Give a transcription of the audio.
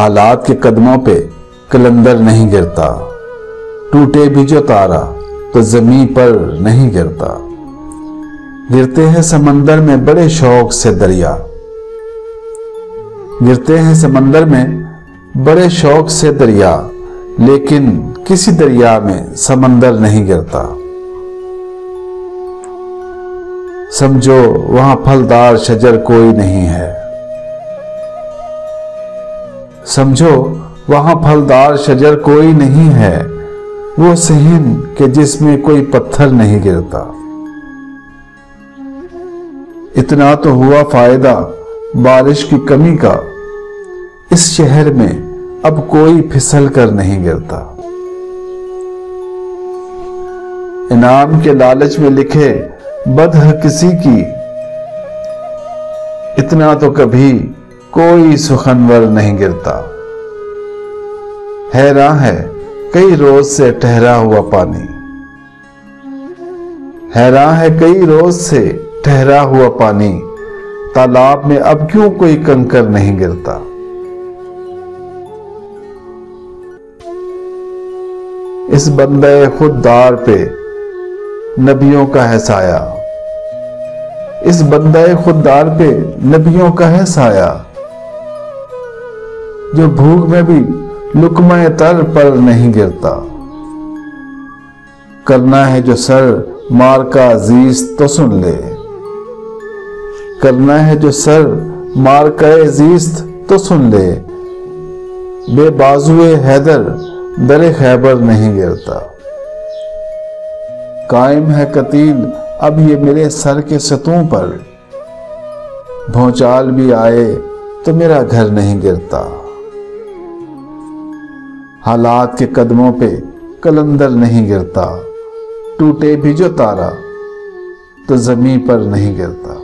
हालात के कदमों पे कलंदर नहीं गिरता, टूटे भी जो तारा तो जमीन पर नहीं गिरता। गिरते हैं समंदर में बड़े शौक से दरिया, गिरते हैं समंदर में बड़े शौक से दरिया, लेकिन किसी दरिया में समंदर नहीं गिरता। समझो वहां फलदार शजर कोई नहीं है, समझो वहां फलदार शजर कोई नहीं है, वो सहन के जिसमें कोई पत्थर नहीं गिरता। इतना तो हुआ फायदा बारिश की कमी का, इस शहर में अब कोई फिसल कर नहीं गिरता। इनाम के लालच में लिखे बदह किसी की, इतना तो कभी कोई सुखनवर नहीं गिरता। हैरान है कई रोज से ठहरा हुआ पानी, हैरान है कई रोज से ठहरा हुआ पानी, तालाब में अब क्यों कोई कंकर नहीं गिरता। इस बंदे खुददार पे नबियों का है साया, इस बंदे खुददार पे नबियों का है साया, जो भूख में भी लुकमा तर पर नहीं गिरता। करना है जो सर मार का अजीज तो सुन ले, करना है जो सर मार का अजीज तो सुन ले, बेबाजुए हैदर दरे खैबर नहीं गिरता। कायम है कतील अब ये मेरे सर के सतूं पर, भौचाल भी आए तो मेरा घर नहीं गिरता। हालात के कदमों पे कलंदर नहीं गिरता, टूटे भी जो तारा तो जमीन पर नहीं गिरता।